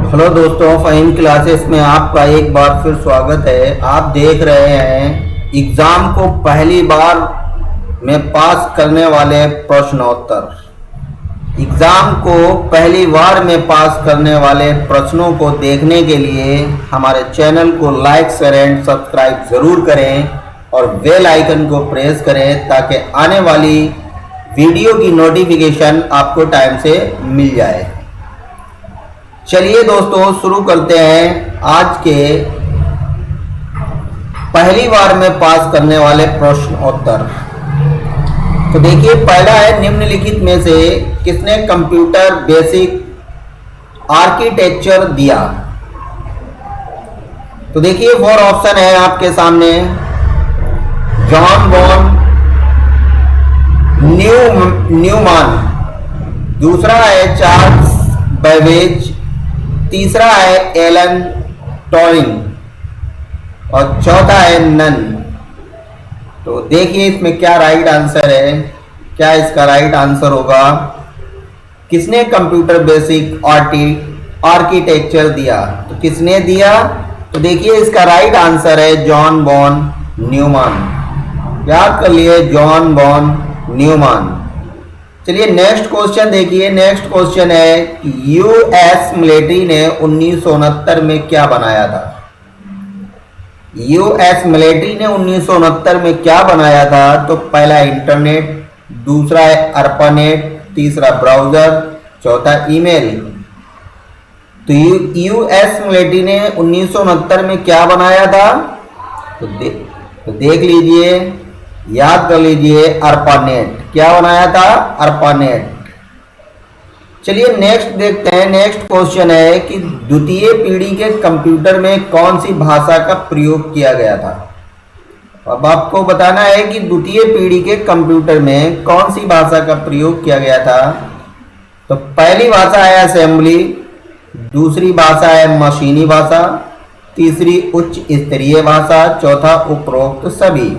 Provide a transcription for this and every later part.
Hello दोस्तों, Faheem classes में आपका एक बार फिर स्वागत है। आप देख रहे हैं एग्ज़ाम को पहली बार में पास करने वाले प्रश्नोत्तर। एग्ज़ाम को पहली बार में पास करने वाले प्रश्नों को देखने के लिए हमारे चैनल को लाइक शेयर एंड सब्सक्राइब ज़रूर करें और बेल आइकन को प्रेस करें ताकि आने वाली वीडियो की नोटिफिकेशन आपको टाइम से मिल जाए। चलिए दोस्तों, शुरू करते हैं आज के पहली बार में पास करने वाले प्रश्नोत्तर। तो देखिए, पहला है निम्नलिखित में से किसने कंप्यूटर बेसिक आर्किटेक्चर दिया। तो देखिए, 4 ऑप्शन है आपके सामने। जॉन वॉन न्यूमैन, दूसरा है चार्ल्स बेबेज, तीसरा है एलन ट्यूरिंग और चौथा है नन। तो देखिए इसमें क्या राइट आंसर है, क्या इसका राइट आंसर होगा। किसने कंप्यूटर बेसिक आर्किटेक्चर दिया, तो किसने दिया। तो देखिए इसका राइट आंसर है जॉन वॉन न्यूमैन। याद कर लिए, जॉन वॉन न्यूमैन। चलिए नेक्स्ट क्वेश्चन देखिए। नेक्स्ट क्वेश्चन है यूएस मिलिट्री ने 1969 में क्या बनाया था। यूएस मिलिट्री ने 1969 में क्या बनाया था। तो पहला इंटरनेट, दूसरा है अर्पानेट, तीसरा ब्राउजर, चौथा ईमेल। तो यूएस मिलिट्री ने 1969 में क्या बनाया था। तो देख लीजिए, याद कर लीजिए, अर्पानेट। क्या बनाया था, अर्पानेट। चलिए नेक्स्ट देखते हैं। नेक्स्ट क्वेश्चन है कि द्वितीय पीढ़ी के कंप्यूटर में कौन सी भाषा का प्रयोग किया गया था। अब आपको बताना है कि द्वितीय पीढ़ी के कंप्यूटर में कौन सी भाषा का प्रयोग किया गया था। तो पहली भाषा है असेंबली, दूसरी भाषा है मशीनी भाषा, तीसरी उच्च स्तरीय भाषा, चौथा उपरोक्त सभी।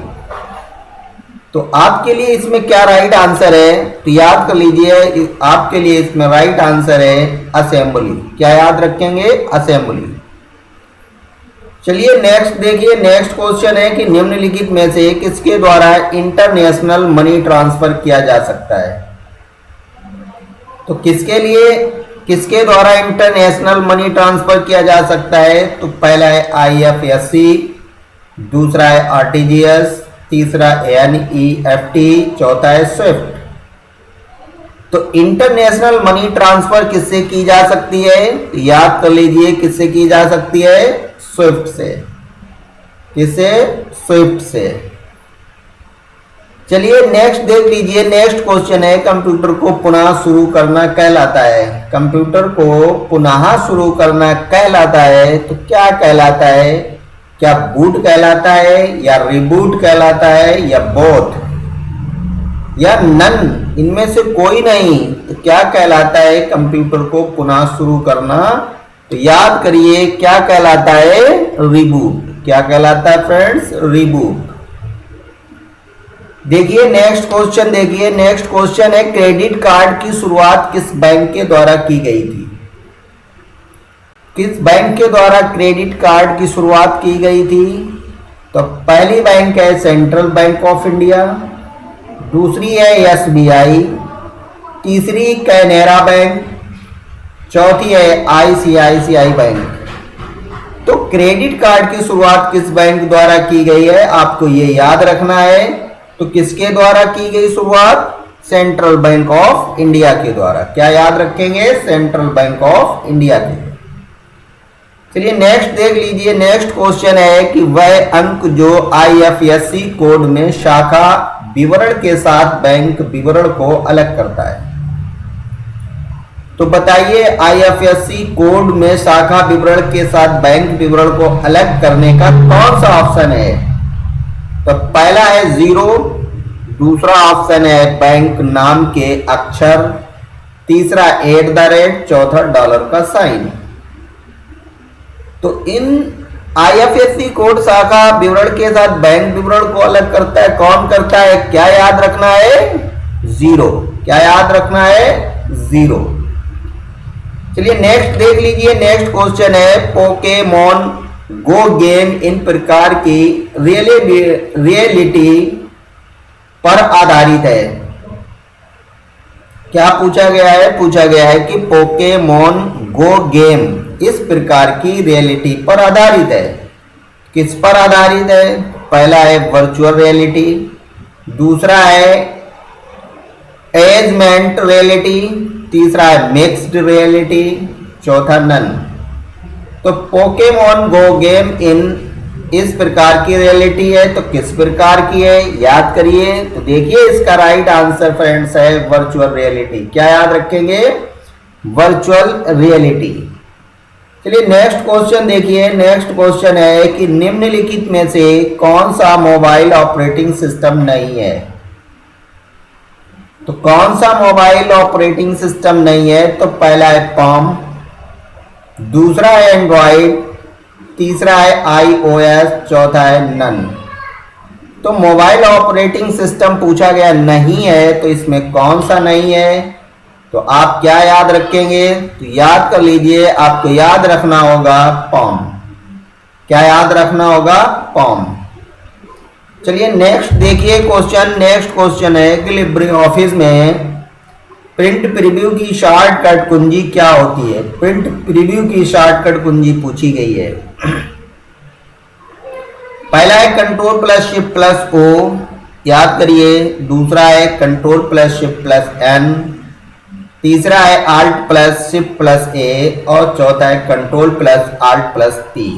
तो आपके लिए इसमें क्या राइट आंसर है। तो याद कर लीजिए, आपके लिए इसमें राइट आंसर है असेंबली। क्या याद रखेंगे, असेंबली। चलिए नेक्स्ट देखिए। नेक्स्ट क्वेश्चन है कि निम्नलिखित में से किसके द्वारा इंटरनेशनल मनी ट्रांसफर किया जा सकता है। तो किसके द्वारा इंटरनेशनल मनी ट्रांसफर किया जा सकता है। तो पहला है IFSC, दूसरा है RTGS, तीसरा NEFT, चौथा है स्विफ्ट। तो इंटरनेशनल मनी ट्रांसफर किससे की जा सकती है। याद कर लीजिए, किससे की जा सकती है, स्विफ्ट से। किससे, स्विफ्ट से। चलिए नेक्स्ट देख लीजिए। नेक्स्ट क्वेश्चन है कंप्यूटर को पुनः शुरू करना कहलाता है। कंप्यूटर को पुनः शुरू करना कहलाता है तो क्या कहलाता है। क्या बूट कहलाता है, या रिबूट कहलाता है, या बोथ, या नन, इनमें से कोई नहीं। तो क्या कहलाता है कंप्यूटर को पुनः शुरू करना। तो याद करिए, क्या कहलाता है, रिबूट। क्या कहलाता है फ्रेंड्स, रिबूट। देखिए नेक्स्ट क्वेश्चन देखिए। नेक्स्ट क्वेश्चन है क्रेडिट कार्ड की शुरुआत किस बैंक के द्वारा की गई थी। किस बैंक के द्वारा क्रेडिट कार्ड की शुरुआत की गई थी। तो पहली बैंक है सेंट्रल बैंक ऑफ इंडिया, दूसरी है SBI, तीसरी कैनरा बैंक, चौथी है ICICI बैंक। तो क्रेडिट कार्ड की शुरुआत किस बैंक द्वारा की गई है, आपको ये याद रखना है। तो किसके द्वारा की गई शुरुआत, सेंट्रल बैंक ऑफ इंडिया के द्वारा। क्या याद रखेंगे, सेंट्रल बैंक ऑफ इंडिया के। चलिए नेक्स्ट देख लीजिए। नेक्स्ट क्वेश्चन है कि वह अंक जो IFSC कोड में शाखा विवरण के साथ बैंक विवरण को अलग करता है। तो बताइए IFSC कोड में शाखा विवरण के साथ बैंक विवरण को अलग करने का कौन सा ऑप्शन है। तो पहला है 0, दूसरा ऑप्शन है बैंक नाम के अक्षर, तीसरा @ चौथा डॉलर का साइन। तो इन IFSC कोड शाखा विवरण के साथ बैंक विवरण को अलग करता है, कौन करता है। क्या याद रखना है, 0। क्या याद रखना है, 0। चलिए नेक्स्ट देख लीजिए। नेक्स्ट क्वेश्चन है पोकेमोन गो गेम इन प्रकार की रियलिटी पर आधारित है। क्या पूछा गया है? पूछा गया है कि पोकेमोन गो गेम इस प्रकार की रियलिटी पर आधारित है। किस पर आधारित है? पहला है वर्चुअल रियलिटी, दूसरा है एजमेंट रियलिटी, तीसरा है मिक्स्ड रियलिटी, चौथा नन। तो पोकेमोन गो गेम इन इस प्रकार की रियलिटी है, तो किस प्रकार की है याद करिए। तो देखिए इसका राइट आंसर फ्रेंड्स है वर्चुअल रियलिटी। क्या याद रखेंगे? Virtual reality. चलिए नेक्स्ट क्वेश्चन देखिए। नेक्स्ट क्वेश्चन है कि निम्नलिखित में से कौन सा मोबाइल ऑपरेटिंग सिस्टम नहीं है? तो कौन सा मोबाइल ऑपरेटिंग सिस्टम नहीं है? तो पहला है पॉम, दूसरा है एंड्रॉइड, तीसरा है iOS, चौथा है नन। तो मोबाइल ऑपरेटिंग सिस्टम पूछा गया नहीं है, तो इसमें कौन सा नहीं है? तो आप क्या याद रखेंगे? तो याद कर लीजिए, आपको याद रखना होगा पॉम। क्या याद रखना होगा? पॉम। चलिए नेक्स्ट देखिए क्वेश्चन। नेक्स्ट क्वेश्चन है कि लिब्रे ऑफिस में प्रिंट प्रीव्यू की शॉर्टकट कुंजी क्या होती है? प्रिंट प्रीव्यू की शॉर्टकट कुंजी पूछी गई है। पहला है control plus shift plus O, याद करिए। दूसरा है control plus shift plus N, तीसरा है alt plus shift plus A, और चौथा है control plus alt plus P.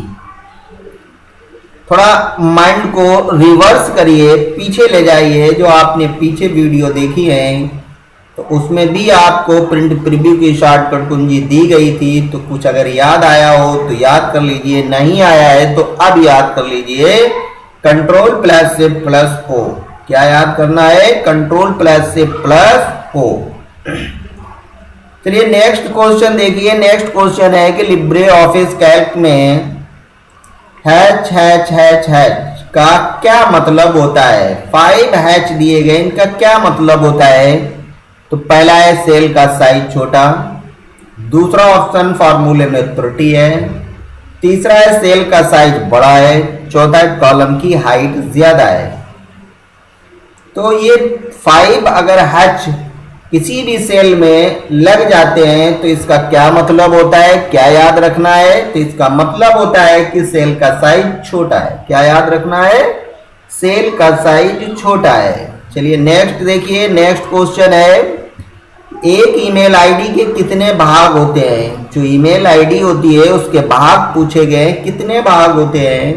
थोड़ा माइंड को रिवर्स करिए, पीछे ले जाइए। जो आपने पीछे वीडियो देखी है तो उसमें भी आपको प्रिंट प्रीव्यू की शॉर्टकट कुंजी दी गई थी। तो कुछ अगर याद आया हो तो याद कर लीजिए, नहीं आया है तो अब याद कर लीजिए control plus shift plus O. क्या याद करना है? Control plus shift plus O. चलिए नेक्स्ट क्वेश्चन देखिए। नेक्स्ट क्वेश्चन है कि लिब्रे ऑफिस कैल्क में हैच हैच हैच हैच का क्या मतलब होता है? 5 हैच दिए गए, इनका क्या मतलब होता है? तो पहला है सेल का साइज छोटा, दूसरा ऑप्शन फार्मूले में त्रुटि है, तीसरा है सेल का साइज बड़ा है, चौथा है कॉलम की हाइट ज्यादा है। तो ये 5 अगर हैच किसी भी सेल में लग जाते हैं तो इसका क्या मतलब होता है? क्या याद रखना है? तो इसका मतलब होता है कि सेल का साइज छोटा है। क्या याद रखना है? सेल का साइज छोटा है। चलिए नेक्स्ट देखिए। नेक्स्ट क्वेश्चन है एक ईमेल आईडी के कितने भाग होते हैं? जो ईमेल आईडी होती है उसके भाग पूछे गए, कितने भाग होते हैं?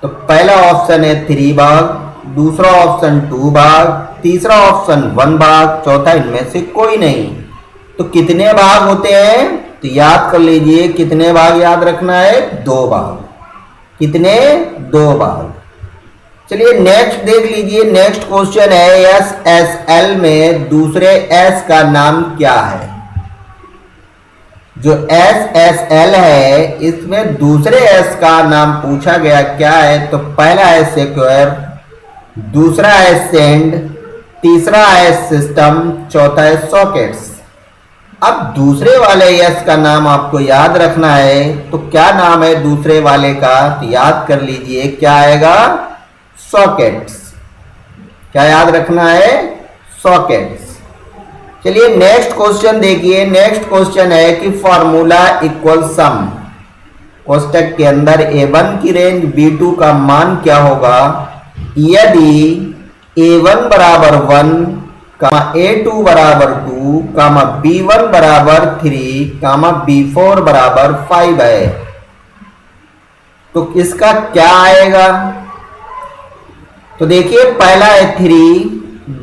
तो पहला ऑप्शन है 3 भाग, दूसरा ऑप्शन 2 भाग, तीसरा ऑप्शन 1 भाग, चौथा इनमें से कोई नहीं। तो कितने भाग होते हैं? तो याद कर लीजिए कितने भाग याद रखना है? 2 भाग। कितने? 2 भाग। चलिए नेक्स्ट देख लीजिए। नेक्स्ट क्वेश्चन है SSL में दूसरे S का नाम क्या है? जो SSL है इसमें दूसरे S का नाम पूछा गया, क्या है? तो पहला है सिक्योर, दूसरा है सेंड, तीसरा है सिस्टम, चौथा है सॉकेट्स। अब दूसरे वाले यस का नाम आपको याद रखना है। तो क्या नाम है दूसरे वाले का? तो याद कर लीजिए क्या आएगा? सॉकेट्स। क्या याद रखना है? सॉकेट्स। चलिए नेक्स्ट क्वेश्चन देखिए। नेक्स्ट क्वेश्चन है कि फॉर्मूला इक्वल सम कोष्टक के अंदर A1 की रेंज B2 का मान क्या होगा यदि A1 बराबर 1, A2 बराबर 2, B1 बराबर 3, B4 बराबर 5 है। तो इसका क्या आएगा? तो देखिए पहला है 3,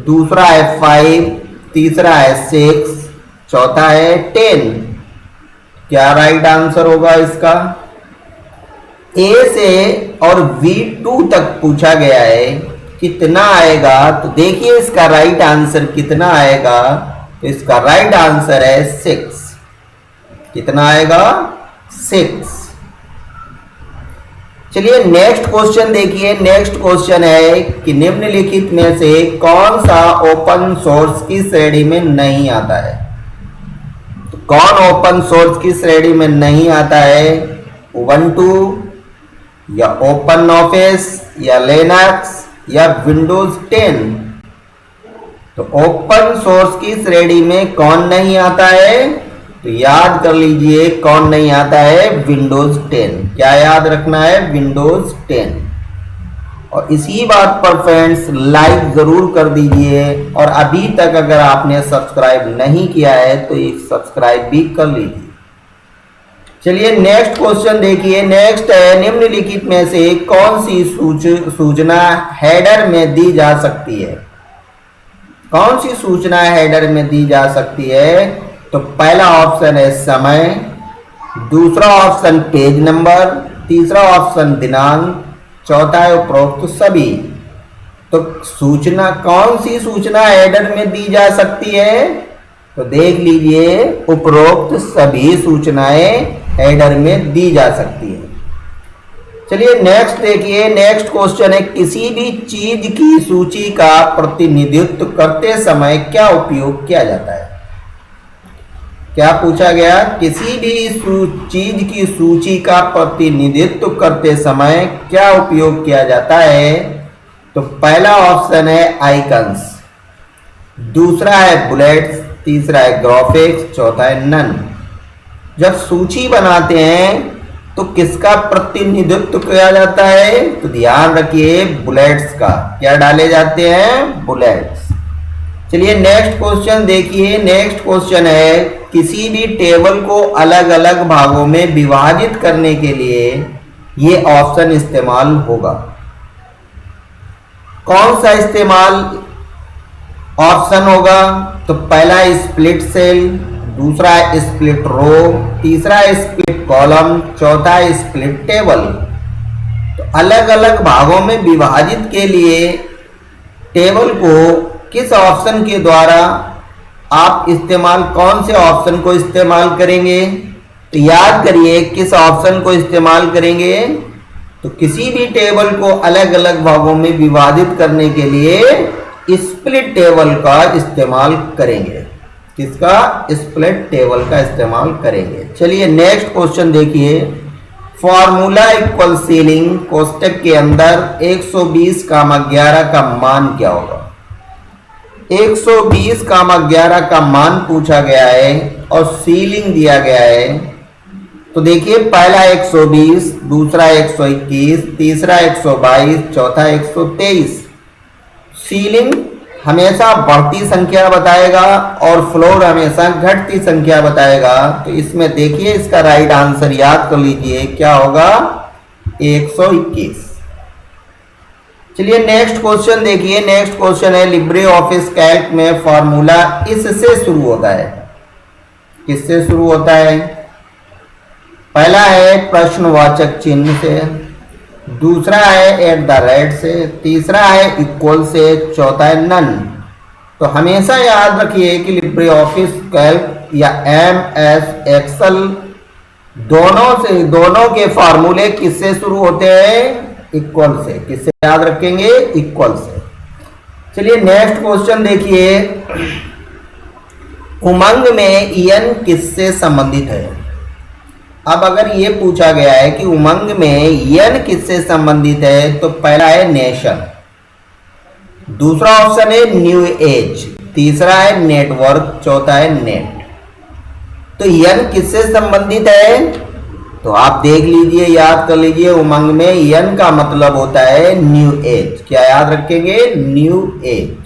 दूसरा है 5, तीसरा है 6, चौथा है 10। क्या राइट आंसर होगा इसका? A से और V2 तक पूछा गया है, कितना आएगा? तो देखिए इसका राइट आंसर कितना आएगा? तो इसका राइट आंसर है 6। कितना आएगा? 6। चलिए नेक्स्ट क्वेश्चन देखिए। नेक्स्ट क्वेश्चन है कि निम्नलिखित में से कौन सा ओपन सोर्स की श्रेणी में नहीं आता है? तो कौन ओपन सोर्स की श्रेणी में नहीं आता है? उबंटू या ओपन ऑफिस या लिनक्स या विंडोज 10। तो ओपन सोर्स की श्रेणी में कौन नहीं आता है? तो याद कर लीजिए, कौन नहीं आता है? विंडोज 10। क्या याद रखना है? विंडोज 10। और इसी बात पर फ्रेंड्स लाइक जरूर कर दीजिए, और अभी तक अगर आपने सब्सक्राइब नहीं किया है तो एक सब्सक्राइब भी कर लीजिए। चलिए नेक्स्ट क्वेश्चन देखिए। नेक्स्ट है, निम्नलिखित में से कौन सी सूचना हेडर में दी जा सकती है? कौन सी सूचना हेडर में दी जा सकती है? तो पहला ऑप्शन है समय, दूसरा ऑप्शन पेज नंबर, तीसरा ऑप्शन दिनांक, चौथा है उपरोक्त सभी। तो सूचना, कौन सी सूचना हेडर में दी जा सकती है? तो देख लीजिए, उपरोक्त सभी सूचनाएं हेडर में दी जा सकती है। चलिए नेक्स्ट देखिए। नेक्स्ट क्वेश्चन है, किसी भी चीज की सूची का प्रतिनिधित्व करते समय क्या उपयोग किया जाता है? क्या पूछा गया? किसी भी चीज की सूची का प्रतिनिधित्व करते समय क्या उपयोग किया जाता है? तो पहला ऑप्शन है आइकन्स, दूसरा है बुलेट्स, तीसरा है ग्राफिक्स, चौथा है नन। जब सूची बनाते हैं तो किसका प्रतिनिधित्व किया जाता है? तो ध्यान रखिए, बुलेट्स का। क्या डाले जाते हैं? बुलेट्स। चलिए नेक्स्ट क्वेश्चन देखिए। नेक्स्ट क्वेश्चन है, किसी भी टेबल को अलग अलग भागों में विभाजित करने के लिए ये ऑप्शन इस्तेमाल होगा। कौन सा इस्तेमाल ऑप्शन होगा? तो पहला स्प्लिट सेल, दूसरा स्प्लिट रो, तीसरा स्प्लिट कॉलम, चौथा स्प्लिट टेबल। तो अलग अलग भागों में विभाजित के लिए टेबल को किस ऑप्शन के द्वारा आप इस्तेमाल, कौन से ऑप्शन को इस्तेमाल करेंगे? तो याद करिए, किस ऑप्शन को इस्तेमाल करेंगे? तो किसी भी टेबल को अलग अलग भागों में विभाजित करने के लिए स्प्लिट टेबल का इस्तेमाल करेंगे। किसका? स्प्लिट टेबल का इस्तेमाल करेंगे। चलिए नेक्स्ट क्वेश्चन देखिए। फॉर्मूला इक्वल सीलिंग कोष्टक के अंदर 120,11 का मान क्या होगा? 120,11 का मान पूछा गया है और सीलिंग दिया गया है। तो देखिए, पहला 120, दूसरा 121, तीसरा 122, चौथा 123। सीलिंग हमेशा बढ़ती संख्या बताएगा और फ्लोर हमेशा घटती संख्या बताएगा। तो इसमें देखिए, इसका राइट आंसर याद कर लीजिए, क्या होगा? 121। चलिए नेक्स्ट क्वेश्चन देखिए। नेक्स्ट क्वेश्चन है, लिब्रे ऑफिस कैल्क में फॉर्मूला इससे शुरू होता है। किससे शुरू होता है? पहला है प्रश्नवाचक चिन्ह से, दूसरा है @ से, तीसरा है इक्वल से, चौथा है नन। तो हमेशा याद रखिए कि लिब्रे ऑफिस कैल्क या MS एक्सेल दोनों के फॉर्मूले किससे शुरू होते हैं? इक्वल से। किससे याद रखेंगे? इक्वल से। चलिए नेक्स्ट क्वेश्चन देखिए। उमंग में n किससे संबंधित है? अब अगर ये पूछा गया है कि उमंग में n किससे संबंधित है, तो पहला है नेशन, दूसरा ऑप्शन है न्यू एज, तीसरा है नेटवर्क, चौथा है नेट। तो n किससे संबंधित है? तो आप देख लीजिए, याद कर लीजिए, उमंग में n का मतलब होता है न्यू एज। क्या याद रखेंगे? New age.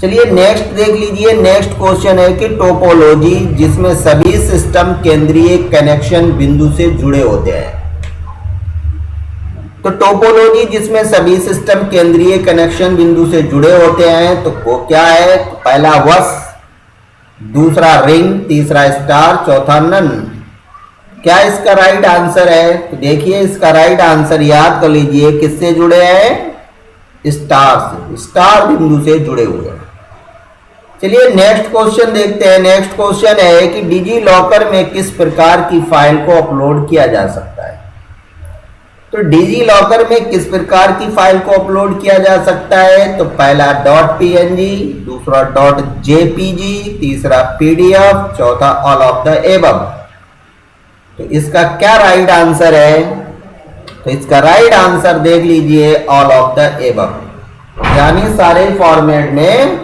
चलिए नेक्स्ट देख लीजिए। नेक्स्ट क्वेश्चन है कि टोपोलॉजी जिसमें सभी सिस्टम केंद्रीय कनेक्शन बिंदु से जुड़े होते हैं। तो टोपोलॉजी जिसमें सभी सिस्टम केंद्रीय कनेक्शन बिंदु से जुड़े होते हैं, तो वो क्या है? तो पहला वश, दूसरा रिंग, तीसरा स्टार, चौथा नन। क्या इसका राइट आंसर है? तो देखिए, इसका राइट आंसर याद कर लीजिए, किससे जुड़े हैं? स्टार से, स्टार बिंदु से जुड़े हुए हैं। चलिए नेक्स्ट क्वेश्चन देखते हैं। नेक्स्ट क्वेश्चन है कि डिजी लॉकर में किस प्रकार की फाइल को अपलोड किया जा सकता है? तो डिजी लॉकर में किस प्रकार की फाइल को अपलोड किया जा सकता है? तो पहला .png, दूसरा .jpg, तीसरा PDF, चौथा ऑल ऑफ द एबव। तो इसका क्या राइट आंसर है? तो इसका राइट आंसर देख लीजिए, ऑल ऑफ द एबव, यानी सारे फॉर्मेट में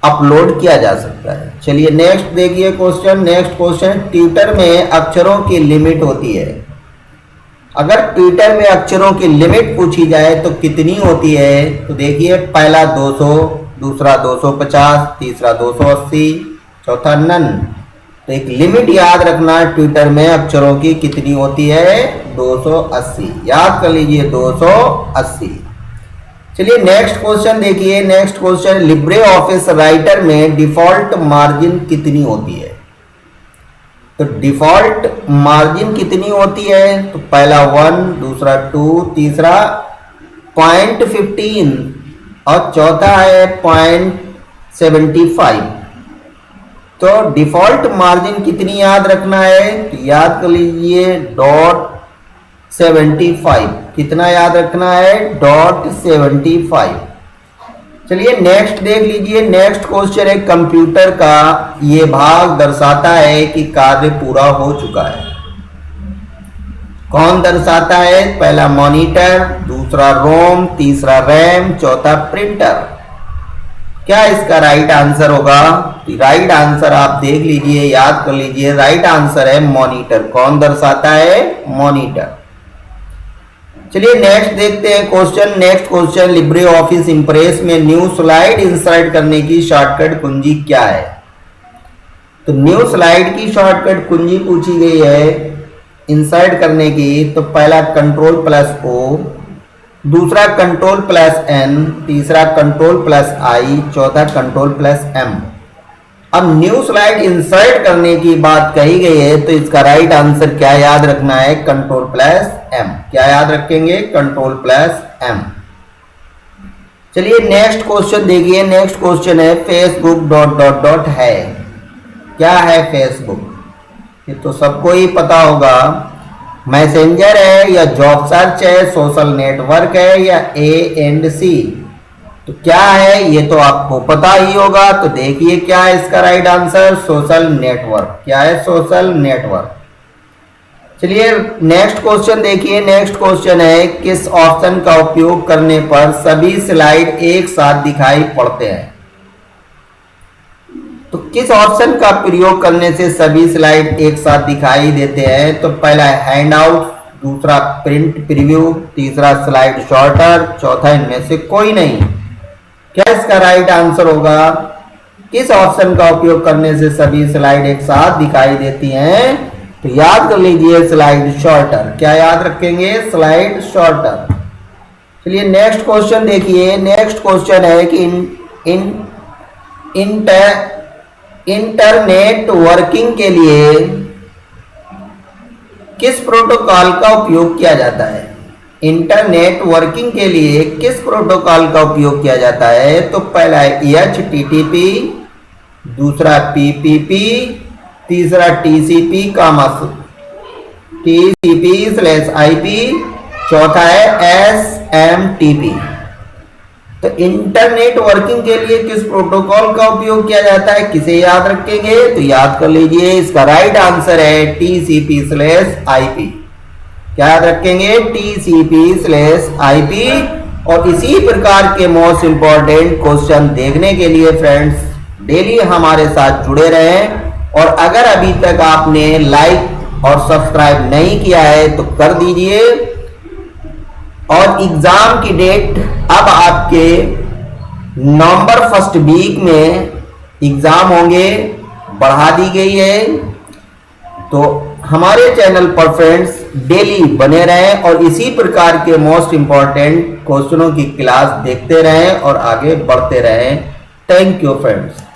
अपलोड किया जा सकता है। चलिए नेक्स्ट देखिए क्वेश्चन। नेक्स्ट क्वेश्चन, ट्विटर में अक्षरों की लिमिट होती है। अगर ट्विटर में अक्षरों की लिमिट पूछी जाए तो कितनी होती है? तो देखिए, पहला 200, दूसरा 250, तीसरा 280, चौथा नन। तो एक लिमिट याद रखना, ट्विटर में अक्षरों की कितनी होती है? 280, याद कर लीजिए 280। चलिए नेक्स्ट क्वेश्चन देखिए। Next question, Libre office writer में डिफॉल्ट मार्जिन कितनी होती है? तो डिफॉल्ट मार्जिन कितनी होती है? तो पहला 1, दूसरा 2, तीसरा 0.15 और चौथा है 0.75। तो डिफॉल्ट मार्जिन कितनी याद रखना है? तो याद कर लीजिए .75। कितना याद रखना है? .75। चलिए नेक्स्ट देख लीजिए। नेक्स्ट क्वेश्चन है, कंप्यूटर का ये भाग दर्शाता है कि कार्य पूरा हो चुका है। कौन दर्शाता है? पहला मॉनिटर, दूसरा रोम, तीसरा रैम, चौथा प्रिंटर। क्या इसका राइट आंसर होगा? राइट आंसर आप देख लीजिए, याद कर लीजिए, राइट आंसर है मॉनिटर। कौन दर्शाता है? मॉनिटर। चलिए नेक्स्ट देखते हैं question. Next question, Libre office Impress में न्यू स्लाइड इंसर्ट करने की शॉर्टकट कुंजी क्या है? तो न्यू स्लाइड की शॉर्टकट कुंजी पूछी गई है इंसर्ट करने की। तो पहला Ctrl+O, दूसरा Ctrl+N, तीसरा Ctrl+I, चौथा Ctrl+M। अब न्यू स्लाइड इंसर्ट करने की बात कही गई है, तो इसका राइट आंसर क्या याद रखना है? Ctrl+M। क्या याद रखेंगे? Ctrl+M। चलिए नेक्स्ट क्वेश्चन देखिए। नेक्स्ट क्वेश्चन है, फेसबुक ... है। क्या है फेसबुक? ये तो सबको ही पता होगा। मैसेंजर है या जॉब सर्च है, सोशल नेटवर्क है या A&C? तो क्या है ये तो आपको पता ही होगा। तो देखिए क्या है इसका राइट आंसर? Social network. क्या है? Social network. चलिए नेक्स्ट क्वेश्चन देखिए। नेक्स्ट क्वेश्चन है, किस ऑप्शन का उपयोग करने पर सभी स्लाइड एक साथ दिखाई पड़ते हैं? तो किस ऑप्शन का प्रयोग करने से सभी स्लाइड एक साथ दिखाई देते हैं? तो पहला हैंड आउट, दूसरा प्रिंट प्रीव्यू, तीसरा स्लाइड शॉर्टर, चौथा इनमें से कोई नहीं। क्या इसका राइट आंसर होगा? किस ऑप्शन का उपयोग करने से सभी स्लाइड एक साथ दिखाई देती हैं? तो याद कर लीजिए स्लाइड शॉर्टर। क्या याद रखेंगे? Slide shorter. चलिए नेक्स्ट क्वेश्चन देखिए। नेक्स्ट क्वेश्चन है कि इंटरनेट वर्किंग के लिए किस प्रोटोकॉल का उपयोग किया जाता है? इंटरनेट वर्किंग के लिए किस प्रोटोकॉल का उपयोग किया जाता है? तो पहला है HTTP, दूसरा PPP, तीसरा TCP/IP, चौथा है SMTP। तो इंटरनेट वर्किंग के लिए किस प्रोटोकॉल का उपयोग किया जाता है? किसे याद रखेंगे? तो याद कर लीजिए, इसका राइट आंसर है TCP/IP। क्या याद रखेंगे? TCP/IP। और इसी प्रकार के मोस्ट इंपॉर्टेंट क्वेश्चन देखने के लिए फ्रेंड्स डेली हमारे साथ जुड़े रहें। और अगर अभी तक आपने लाइक और सब्सक्राइब नहीं किया है तो कर दीजिए। और एग्जाम की डेट अब आपके नवंबर फर्स्ट वीक में एग्जाम होंगे, बढ़ा दी गई है। तो हमारे चैनल पर फ्रेंड्स डेली बने रहें और इसी प्रकार के मोस्ट इंपॉर्टेंट क्वेश्चनों की क्लास देखते रहें और आगे बढ़ते रहें। Thank you friends.